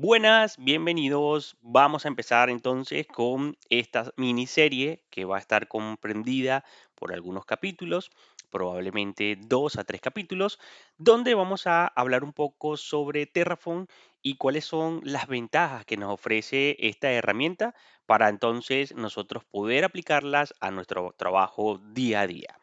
Buenas, bienvenidos. Vamos a empezar entonces con esta miniserie que va a estar comprendida por algunos capítulos, probablemente 2 a 3 capítulos, donde vamos a hablar un poco sobre Terraform y cuáles son las ventajas que nos ofrece esta herramienta para entonces nosotros poder aplicarlas a nuestro trabajo día a día.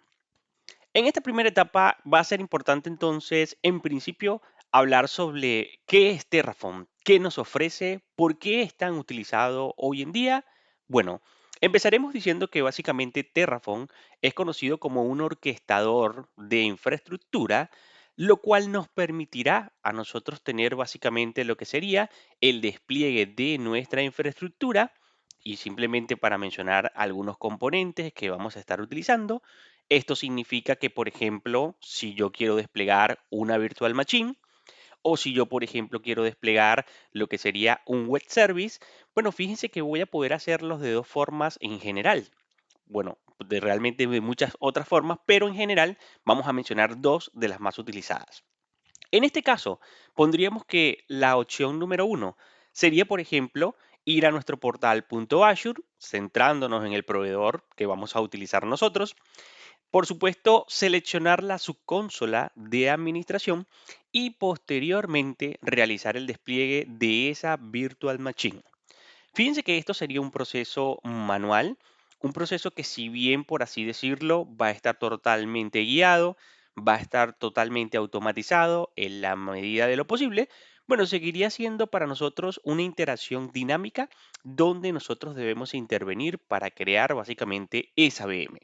En esta primera etapa va a ser importante entonces, en principio, hablar sobre qué es Terraform, qué nos ofrece, por qué es tan utilizado hoy en día. Bueno, empezaremos diciendo que básicamente Terraform es conocido como un orquestador de infraestructura, lo cual nos permitirá a nosotros tener básicamente lo que sería el despliegue de nuestra infraestructura. Y simplemente para mencionar algunos componentes que vamos a estar utilizando, esto significa que, por ejemplo, si yo quiero desplegar una virtual machine o si yo, por ejemplo, quiero desplegar lo que sería un web service, bueno, fíjense que voy a poder hacerlos de dos formas en general. Bueno, realmente de muchas otras formas, pero en general vamos a mencionar dos de las más utilizadas. En este caso, pondríamos que la opción número uno sería, por ejemplo, ir a nuestro portal .azure, centrándonos en el proveedor que vamos a utilizar nosotros. Por supuesto, seleccionar la subconsola de administración y posteriormente realizar el despliegue de esa virtual machine. Fíjense que esto sería un proceso manual, un proceso que si bien por así decirlo va a estar totalmente guiado, va a estar totalmente automatizado en la medida de lo posible, bueno, seguiría siendo para nosotros una interacción dinámica donde nosotros debemos intervenir para crear básicamente esa VM.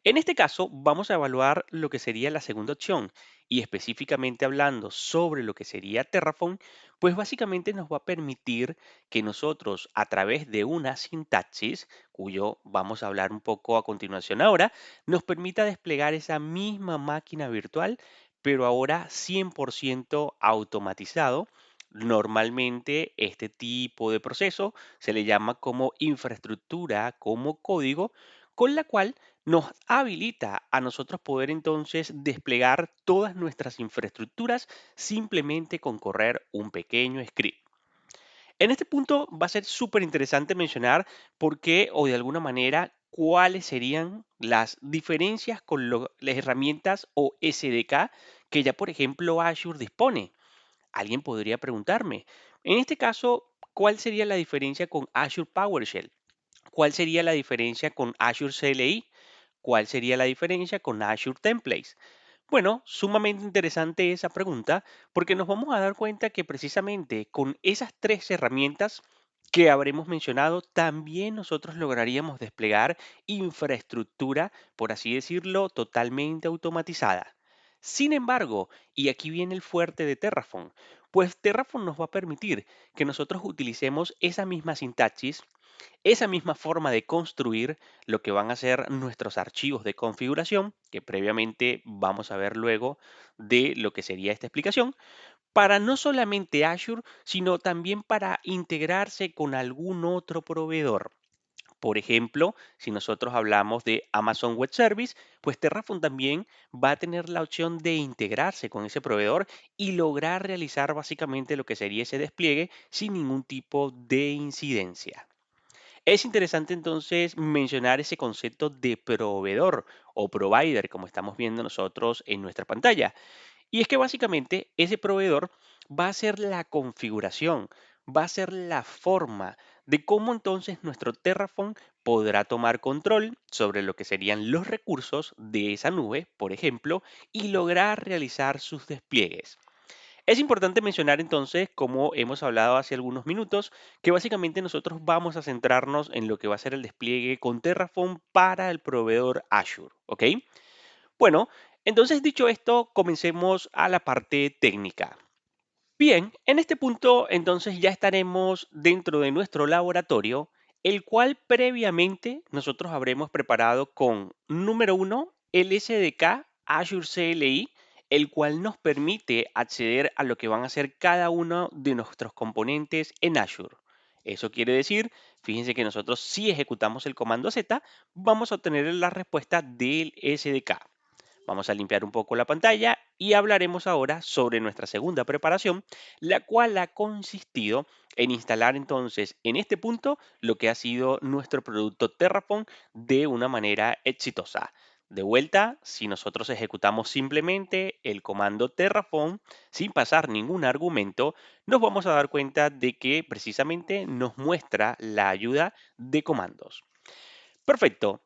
En este caso, vamos a evaluar lo que sería la segunda opción y específicamente hablando sobre lo que sería Terraform, pues básicamente nos va a permitir que nosotros a través de una sintaxis, cuyo vamos a hablar un poco a continuación ahora, nos permita desplegar esa misma máquina virtual, pero ahora 100% automatizado. Normalmente este tipo de proceso se le llama como infraestructura, como código, con la cual nos habilita a nosotros poder entonces desplegar todas nuestras infraestructuras simplemente con correr un pequeño script. En este punto va a ser súper interesante mencionar por qué o de alguna manera cuáles serían las diferencias con las herramientas o SDK que ya por ejemplo Azure dispone. Alguien podría preguntarme, en este caso, ¿cuál sería la diferencia con Azure PowerShell? ¿Cuál sería la diferencia con Azure CLI? ¿Cuál sería la diferencia con Azure Templates? Bueno, sumamente interesante esa pregunta porque nos vamos a dar cuenta que precisamente con esas tres herramientas que habremos mencionado, también nosotros lograríamos desplegar infraestructura, por así decirlo, totalmente automatizada. Sin embargo, y aquí viene el fuerte de Terraform, pues Terraform nos va a permitir que nosotros utilicemos esa misma sintaxis, esa misma forma de construir lo que van a ser nuestros archivos de configuración, que previamente vamos a ver luego de lo que sería esta explicación, para no solamente Azure, sino también para integrarse con algún otro proveedor. Por ejemplo, si nosotros hablamos de Amazon Web Service, pues Terraform también va a tener la opción de integrarse con ese proveedor y lograr realizar básicamente lo que sería ese despliegue sin ningún tipo de incidencia. Es interesante entonces mencionar ese concepto de proveedor o provider, como estamos viendo nosotros en nuestra pantalla. Y es que básicamente ese proveedor va a ser la configuración, va a ser la forma de cómo entonces nuestro Terraform podrá tomar control sobre lo que serían los recursos de esa nube, por ejemplo, y lograr realizar sus despliegues. Es importante mencionar entonces, como hemos hablado hace algunos minutos, que básicamente nosotros vamos a centrarnos en lo que va a ser el despliegue con Terraform para el proveedor Azure, ¿ok? Bueno, entonces dicho esto, comencemos a la parte técnica. Bien, en este punto entonces ya estaremos dentro de nuestro laboratorio, el cual previamente nosotros habremos preparado con, número uno, el SDK Azure CLI, el cual nos permite acceder a lo que van a ser cada uno de nuestros componentes en Azure. Eso quiere decir, fíjense que nosotros si ejecutamos el comando Z, vamos a obtener la respuesta del SDK. Vamos a limpiar un poco la pantalla y hablaremos ahora sobre nuestra segunda preparación, la cual ha consistido en instalar entonces en este punto lo que ha sido nuestro producto Terraform de una manera exitosa. De vuelta, si nosotros ejecutamos simplemente el comando Terraform sin pasar ningún argumento, nos vamos a dar cuenta de que precisamente nos muestra la ayuda de comandos. Perfecto.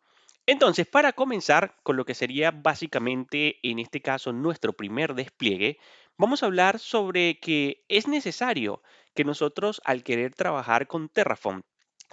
Entonces, para comenzar con lo que sería básicamente en este caso nuestro primer despliegue, vamos a hablar sobre que es necesario que nosotros al querer trabajar con Terraform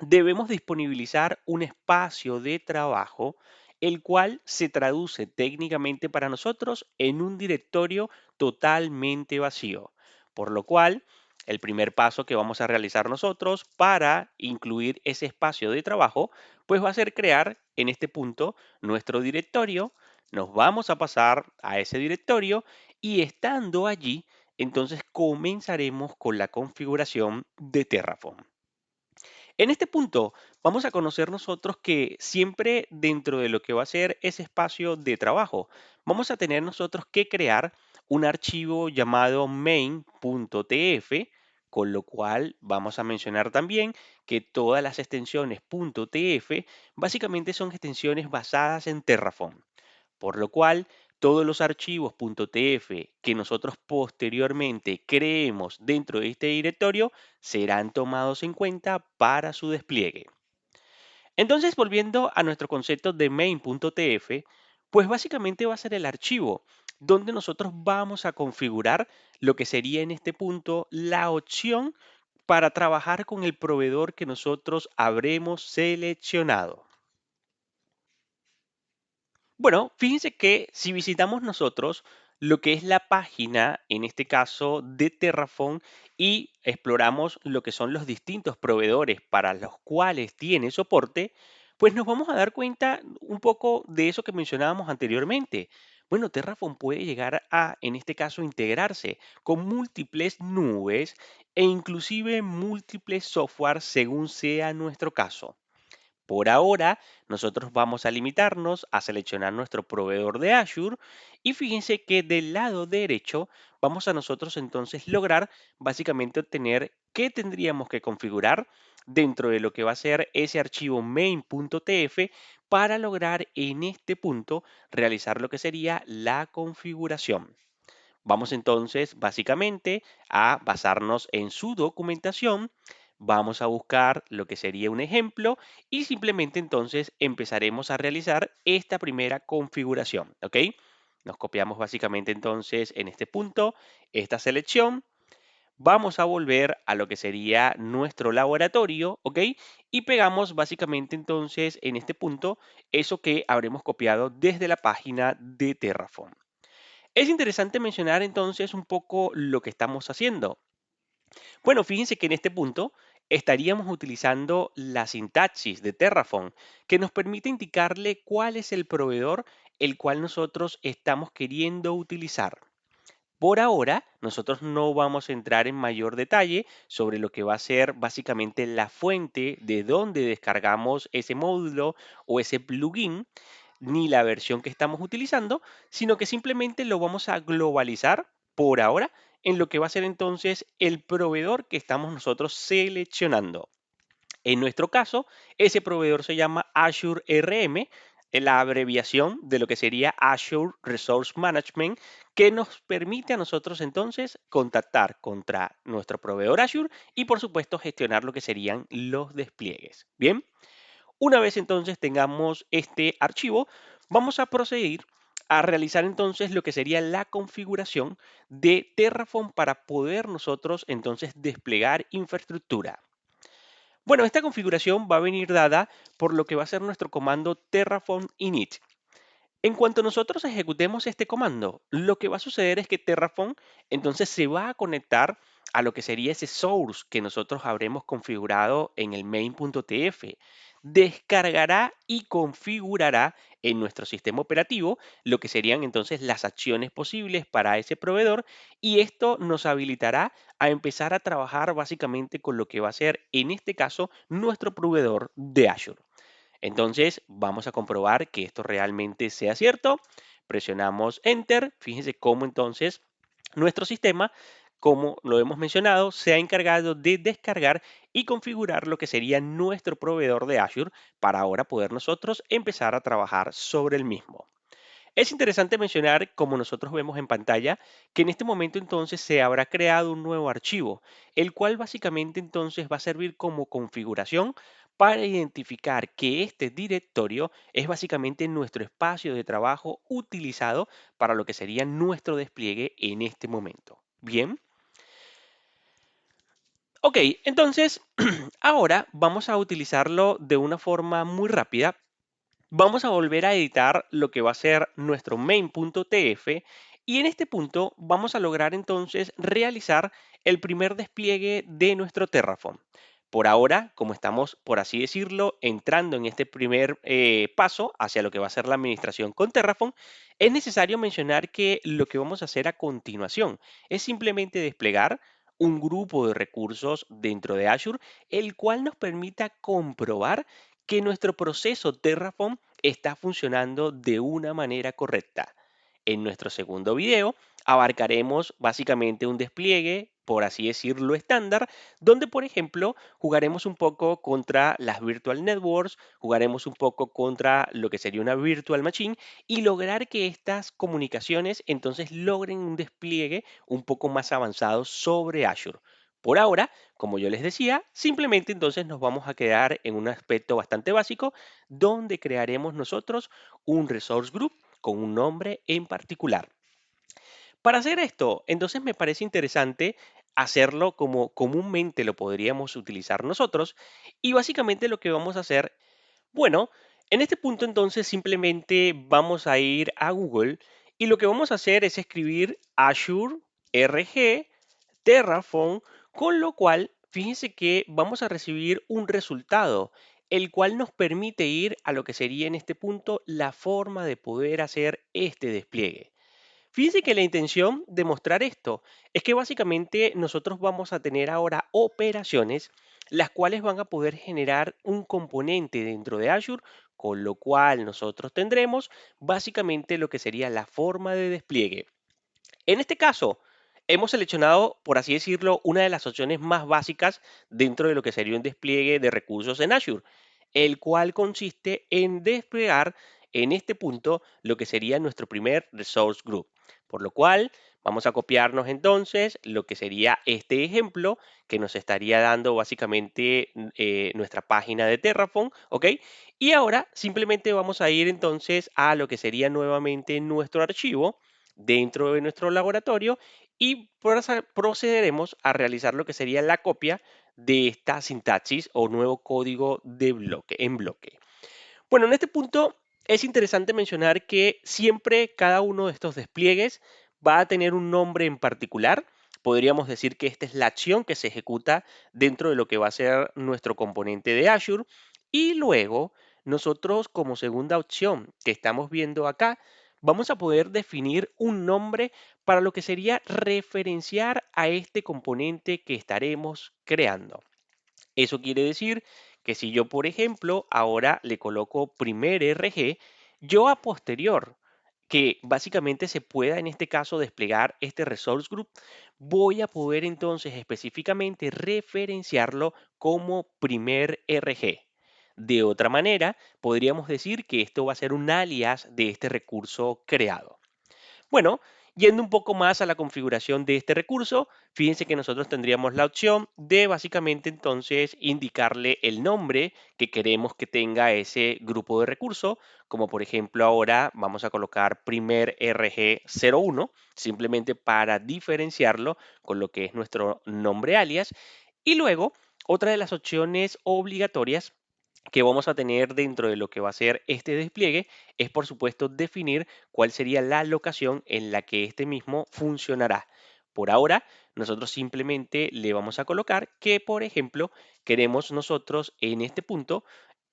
debemos disponibilizar un espacio de trabajo el cual se traduce técnicamente para nosotros en un directorio totalmente vacío. Por lo cual, el primer paso que vamos a realizar nosotros para incluir ese espacio de trabajo pues va a ser crear en este punto nuestro directorio, nos vamos a pasar a ese directorio y estando allí, entonces comenzaremos con la configuración de Terraform. En este punto vamos a conocer nosotros que siempre dentro de lo que va a ser ese espacio de trabajo, vamos a tener nosotros que crear un archivo llamado main.tf, con lo cual vamos a mencionar también que todas las extensiones .tf básicamente son extensiones basadas en Terraform, por lo cual todos los archivos .tf que nosotros posteriormente creemos dentro de este directorio serán tomados en cuenta para su despliegue. Entonces, volviendo a nuestro concepto de main.tf, pues básicamente va a ser el archivo donde nosotros vamos a configurar lo que sería en este punto la opción para trabajar con el proveedor que nosotros habremos seleccionado. Bueno, fíjense que si visitamos nosotros lo que es la página, en este caso de Terraform, y exploramos lo que son los distintos proveedores para los cuales tiene soporte, pues nos vamos a dar cuenta un poco de eso que mencionábamos anteriormente. Bueno, Terraform puede llegar a, en este caso, integrarse con múltiples nubes e inclusive múltiples software según sea nuestro caso. Por ahora, nosotros vamos a limitarnos a seleccionar nuestro proveedor de Azure y fíjense que del lado derecho vamos a nosotros entonces lograr básicamente obtener qué tendríamos que configurar dentro de lo que va a ser ese archivo main.tf para lograr en este punto realizar lo que sería la configuración. Vamos entonces básicamente a basarnos en su documentación, vamos a buscar lo que sería un ejemplo y simplemente entonces empezaremos a realizar esta primera configuración, ¿ok? Nos copiamos básicamente entonces en este punto esta selección, vamos a volver a lo que sería nuestro laboratorio, ¿ok? Y pegamos básicamente entonces en este punto eso que habremos copiado desde la página de Terraform. Es interesante mencionar entonces un poco lo que estamos haciendo. Bueno, fíjense que en este punto estaríamos utilizando la sintaxis de Terraform, que nos permite indicarle cuál es el proveedor el cual nosotros estamos queriendo utilizar. Por ahora, nosotros no vamos a entrar en mayor detalle sobre lo que va a ser básicamente la fuente de donde descargamos ese módulo o ese plugin, ni la versión que estamos utilizando, sino que simplemente lo vamos a globalizar por ahora en lo que va a ser entonces el proveedor que estamos nosotros seleccionando. En nuestro caso, ese proveedor se llama Azure RM, la abreviación de lo que sería Azure Resource Management, que nos permite a nosotros entonces contactar contra nuestro proveedor Azure y por supuesto gestionar lo que serían los despliegues. Bien, una vez entonces tengamos este archivo, vamos a proceder a realizar entonces lo que sería la configuración de Terraform para poder nosotros entonces desplegar infraestructura. Bueno, esta configuración va a venir dada por lo que va a ser nuestro comando terraform init. En cuanto nosotros ejecutemos este comando, lo que va a suceder es que Terraform entonces se va a conectar a lo que sería ese source que nosotros habremos configurado en el main.tf. Descargará y configurará en nuestro sistema operativo lo que serían entonces las acciones posibles para ese proveedor y esto nos habilitará a empezar a trabajar básicamente con lo que va a ser en este caso nuestro proveedor de Azure. Entonces, vamos a comprobar que esto realmente sea cierto. presionamos Enter. Fíjense cómo entonces nuestro sistema, como lo hemos mencionado, se ha encargado de descargar y configurar lo que sería nuestro proveedor de Azure para ahora poder nosotros empezar a trabajar sobre el mismo. Es interesante mencionar, como nosotros vemos en pantalla, que en este momento entonces se habrá creado un nuevo archivo, el cual básicamente entonces va a servir como configuración para identificar que este directorio es básicamente nuestro espacio de trabajo utilizado para lo que sería nuestro despliegue en este momento. Bien, ok, entonces ahora vamos a utilizarlo de una forma muy rápida. Vamos a volver a editar lo que va a ser nuestro main.tf y en este punto vamos a lograr entonces realizar el primer despliegue de nuestro Terraform. Por ahora, como estamos, por así decirlo, entrando en este primer paso hacia lo que va a ser la administración con Terraform, es necesario mencionar que lo que vamos a hacer a continuación es simplemente desplegar un grupo de recursos dentro de Azure, el cual nos permita comprobar que nuestro proceso Terraform está funcionando de una manera correcta. En nuestro segundo video abarcaremos básicamente un despliegue, por así decirlo, estándar, donde por ejemplo jugaremos un poco contra las virtual networks, jugaremos un poco contra lo que sería una virtual machine y lograr que estas comunicaciones entonces logren un despliegue un poco más avanzado sobre Azure. Por ahora, como yo les decía, simplemente entonces nos vamos a quedar en un aspecto bastante básico donde crearemos nosotros un resource group con un nombre en particular. Para hacer esto, entonces me parece interesante hacerlo como comúnmente lo podríamos utilizar nosotros y básicamente lo que vamos a hacer, bueno, en este punto entonces simplemente vamos a ir a Google y lo que vamos a hacer es escribir Azure RG Terraform, con lo cual fíjense que vamos a recibir un resultado, el cual nos permite ir a lo que sería en este punto la forma de poder hacer este despliegue. Fíjense que la intención de mostrar esto es que básicamente nosotros vamos a tener ahora operaciones las cuales van a poder generar un componente dentro de Azure, con lo cual nosotros tendremos básicamente lo que sería la forma de despliegue. En este caso, hemos seleccionado, por así decirlo, una de las opciones más básicas dentro de lo que sería un despliegue de recursos en Azure, el cual consiste en desplegar en este punto lo que sería nuestro primer resource group. Por lo cual, vamos a copiarnos entonces lo que sería este ejemplo que nos estaría dando básicamente nuestra página de Terraform, ¿ok? Y ahora simplemente vamos a ir entonces a lo que sería nuevamente nuestro archivo dentro de nuestro laboratorio y procederemos a realizar lo que sería la copia de esta sintaxis o nuevo código de bloque en bloque. Bueno, en este punto es interesante mencionar que siempre cada uno de estos despliegues va a tener un nombre en particular. Podríamos decir que esta es la acción que se ejecuta dentro de lo que va a ser nuestro componente de Azure. Y luego, nosotros como segunda opción que estamos viendo acá, vamos a poder definir un nombre para lo que sería referenciar a este componente que estaremos creando. Eso quiere decir que si yo, por ejemplo, ahora le coloco primer RG, yo a posterior, que básicamente se pueda en este caso desplegar este resource group, voy a poder entonces específicamente referenciarlo como primer RG. De otra manera, podríamos decir que esto va a ser un alias de este recurso creado. Bueno, yendo un poco más a la configuración de este recurso, fíjense que nosotros tendríamos la opción de básicamente entonces indicarle el nombre que queremos que tenga ese grupo de recursos, como por ejemplo ahora vamos a colocar primer RG01, simplemente para diferenciarlo con lo que es nuestro nombre alias. Y luego, otra de las opciones obligatorias que vamos a tener dentro de lo que va a ser este despliegue es, por supuesto, definir cuál sería la locación en la que este mismo funcionará. Por ahora, nosotros simplemente le vamos a colocar que, por ejemplo, queremos nosotros en este punto,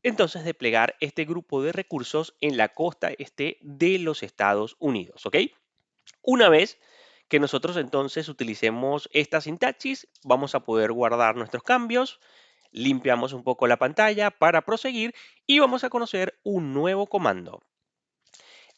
entonces desplegar este grupo de recursos en la costa este de los Estados Unidos, ¿ok? Una vez que nosotros entonces utilicemos esta sintaxis, vamos a poder guardar nuestros cambios, limpiamos un poco la pantalla para proseguir y vamos a conocer un nuevo comando.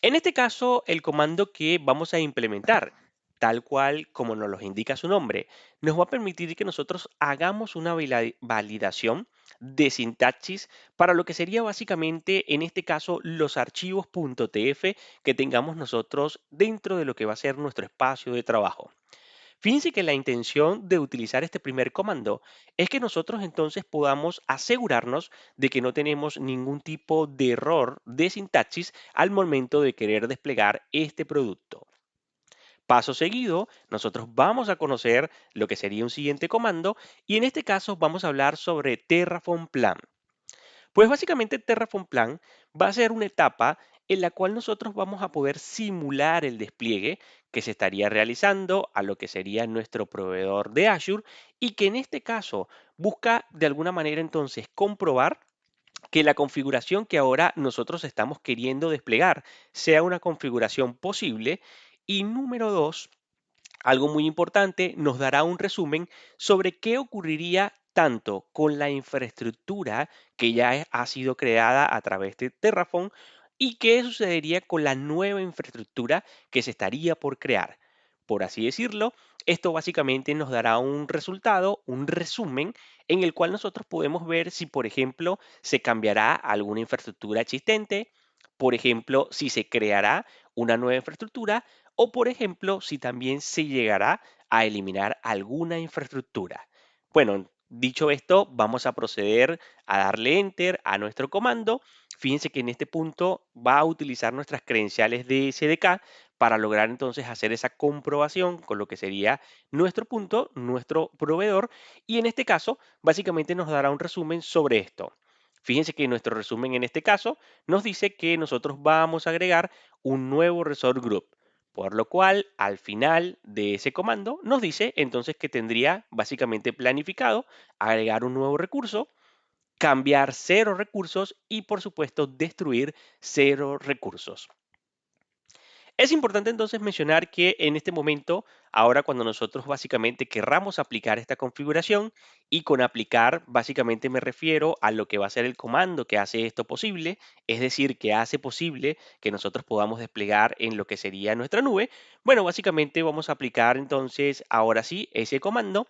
En este caso, el comando que vamos a implementar, tal cual como nos lo indica su nombre, nos va a permitir que nosotros hagamos una validación de sintaxis para lo que sería básicamente, en este caso, los archivos .tf que tengamos nosotros dentro de lo que va a ser nuestro espacio de trabajo. Fíjense que la intención de utilizar este primer comando es que nosotros entonces podamos asegurarnos de que no tenemos ningún tipo de error de sintaxis al momento de querer desplegar este producto. Paso seguido, nosotros vamos a conocer lo que sería un siguiente comando y en este caso vamos a hablar sobre Terraform Plan. Pues básicamente Terraform Plan va a ser una etapa en la cual nosotros vamos a poder simular el despliegue que se estaría realizando a lo que sería nuestro proveedor de Azure y que en este caso busca de alguna manera entonces comprobar que la configuración que ahora nosotros estamos queriendo desplegar sea una configuración posible. Y número dos, algo muy importante, nos dará un resumen sobre qué ocurriría tanto con la infraestructura que ya ha sido creada a través de Terraform y qué sucedería con la nueva infraestructura que se estaría por crear. Por así decirlo, esto básicamente nos dará un resultado, un resumen, en el cual nosotros podemos ver si, por ejemplo, se cambiará alguna infraestructura existente, por ejemplo, si se creará una nueva infraestructura o, por ejemplo, si también se llegará a eliminar alguna infraestructura. Bueno, dicho esto, vamos a proceder a darle enter a nuestro comando. Fíjense que en este punto va a utilizar nuestras credenciales de SDK para lograr entonces hacer esa comprobación con lo que sería nuestro punto, nuestro proveedor, y en este caso básicamente nos dará un resumen sobre esto. Fíjense que nuestro resumen en este caso nos dice que nosotros vamos a agregar un nuevo resort group. Por lo cual, al final de ese comando nos dice entonces que tendría básicamente planificado agregar un nuevo recurso, cambiar 0 recursos y por supuesto destruir 0 recursos. Es importante entonces mencionar que en este momento, ahora cuando nosotros básicamente querramos aplicar esta configuración, y con aplicar básicamente me refiero a lo que va a ser el comando que hace esto posible, es decir, que hace posible que nosotros podamos desplegar en lo que sería nuestra nube, bueno, básicamente vamos a aplicar entonces ahora sí ese comando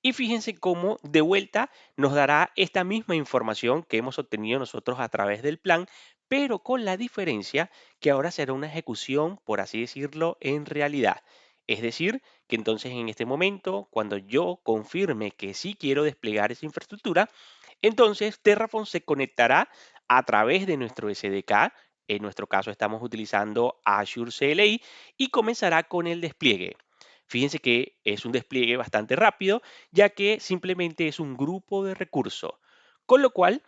y fíjense cómo de vuelta nos dará esta misma información que hemos obtenido nosotros a través del plan, pero con la diferencia que ahora será una ejecución, por así decirlo, en realidad. Es decir, que entonces en este momento, cuando yo confirme que sí quiero desplegar esa infraestructura, entonces Terraform se conectará a través de nuestro SDK. En nuestro caso estamos utilizando Azure CLI y comenzará con el despliegue. Fíjense que es un despliegue bastante rápido, ya que simplemente es un grupo de recursos. Con lo cual,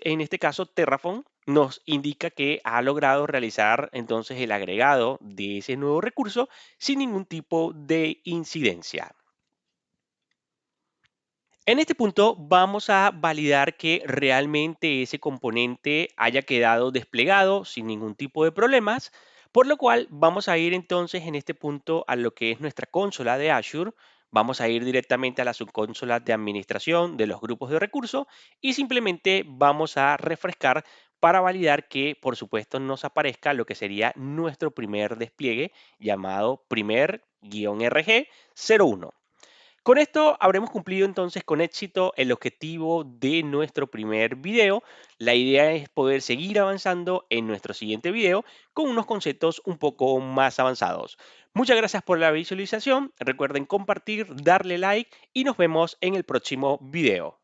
en este caso, Terraform nos indica que ha logrado realizar entonces el agregado de ese nuevo recurso sin ningún tipo de incidencia. En este punto vamos a validar que realmente ese componente haya quedado desplegado sin ningún tipo de problemas, por lo cual vamos a ir entonces en este punto a lo que es nuestra consola de Azure. Vamos a ir directamente a la subconsola de administración de los grupos de recursos y simplemente vamos a refrescar para validar que, por supuesto, nos aparezca lo que sería nuestro primer despliegue llamado primer-rg01. Con esto habremos cumplido entonces con éxito el objetivo de nuestro primer video. La idea es poder seguir avanzando en nuestro siguiente video con unos conceptos un poco más avanzados. Muchas gracias por la visualización. Recuerden compartir, darle like y nos vemos en el próximo video.